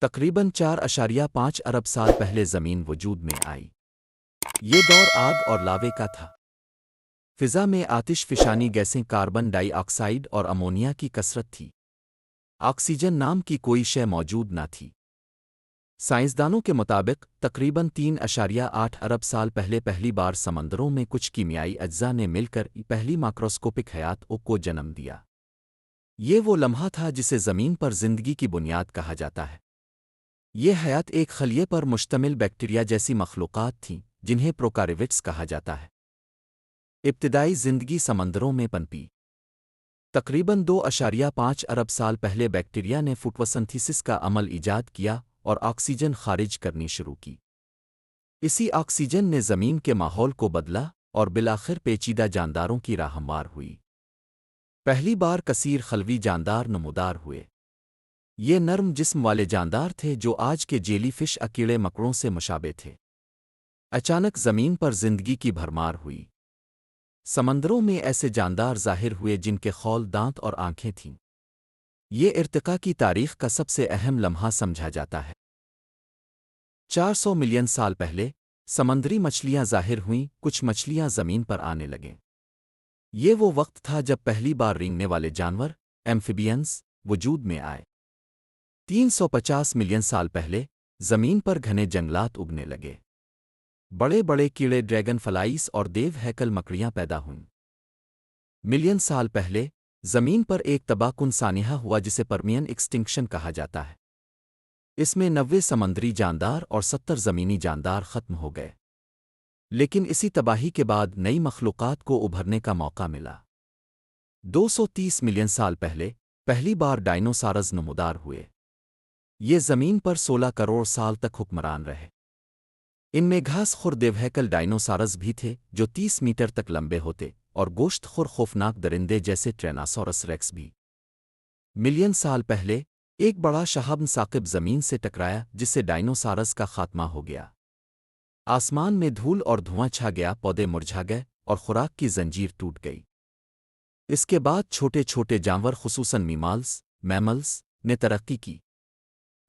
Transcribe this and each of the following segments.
تقریباً 4.5 ارب سال پہلے زمین وجود میں آئی۔ یہ دور آگ اور لاوے کا تھا۔ فضا میں آتش فشانی گیسیں کاربن ڈائی آکسائیڈ اور امونیا کی کثرت تھی۔ آکسیجن نام کی کوئی شے موجود نہ تھی۔ سائنسدانوں کے مطابق تقریباً 3.8 ارب سال پہلے پہلی بار سمندروں میں کچھ کیمیائی اجزاء نے مل کر پہلی ماکروسکوپک حیات کو جنم دیا۔ یہ وہ لمحہ تھا جسے زمین پر زندگی کی بنیاد کہا جاتا ہے۔ یہ حیات ایک خلیے پر مشتمل بیکٹیریا جیسی مخلوقات تھیں جنہیں پروکاریوٹس کہا جاتا ہے۔ ابتدائی زندگی سمندروں میں پنپی۔ تقریباً 2.5 ارب سال پہلے بیکٹیریا نے فوٹوسنتھیسس کا عمل ایجاد کیا اور آکسیجن خارج کرنی شروع کی۔ اسی آکسیجن نے زمین کے ماحول کو بدلا اور بالآخر پیچیدہ جانداروں کی راہ ہموار ہوئی۔ پہلی بار کثیر خلوی جاندار نمودار ہوئے۔ یہ نرم جسم والے جاندار تھے جو آج کے جیلی فش کیڑے مکڑوں سے مشابہ تھے۔ اچانک زمین پر زندگی کی بھرمار ہوئی۔ سمندروں میں ایسے جاندار ظاہر ہوئے جن کے خول، دانت اور آنکھیں تھیں۔ یہ ارتقاء کی تاریخ کا سب سے اہم لمحہ سمجھا جاتا ہے۔ 400 ملین سال پہلے سمندری مچھلیاں ظاہر ہوئیں، کچھ مچھلیاں زمین پر آنے لگیں۔ یہ وہ وقت تھا جب پہلی بار رینگنے والے جانور ایمفیبینز وجود میں آئے۔ 350 ملین سال پہلے زمین پر گھنے جنگلات اگنے لگے۔ بڑے بڑے کیڑے، ڈریگن فلائیز اور دیو ہیکل مکڑیاں پیدا ہوئیں۔ ملین سال پہلے زمین پر ایک تباہ کن سانحہ ہوا جسے پرمین ایکسٹنکشن کہا جاتا ہے۔ اس میں 90 سمندری جاندار اور 70 زمینی جاندار ختم ہو گئے۔ لیکن اسی تباہی کے بعد نئی مخلوقات کو ابھرنے کا موقع ملا۔ 230 ملین سال پہلے پہلی بار ڈائنوسارز نمودار ہوئے۔ یہ زمین پر 16 کروڑ سال تک حکمران رہے۔ ان میں گھاس خور دیوہیکل ڈائنوسارز بھی تھے جو 30 میٹر تک لمبے ہوتے، اور گوشت خور خوفناک درندے جیسے ٹریناسورس ریکس بھی۔ ملین سال پہلے ایک بڑا شہاب ثاقب زمین سے ٹکرایا جس سے ڈائنوسارز کا خاتمہ ہو گیا۔ آسمان میں دھول اور دھواں چھا گیا، پودے مرجھا گئے اور خوراک کی زنجیر ٹوٹ گئی۔ اس کے بعد چھوٹے چھوٹے جانور خصوصاً میملز نے ترقی کی۔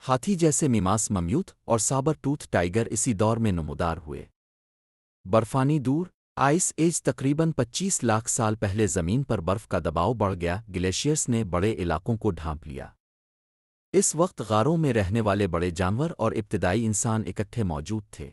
ہاتھی جیسے میماس ممیوت اور سابر ٹوتھ ٹائیگر اسی دور میں نمودار ہوئے۔ برفانی دور آئس ایج تقریباً 25 لاکھ سال پہلے زمین پر برف کا دباؤ بڑھ گیا، گلیشیئرز نے بڑے علاقوں کو ڈھانپ لیا۔ اس وقت غاروں میں رہنے والے بڑے جانور اور ابتدائی انسان اکٹھے موجود تھے۔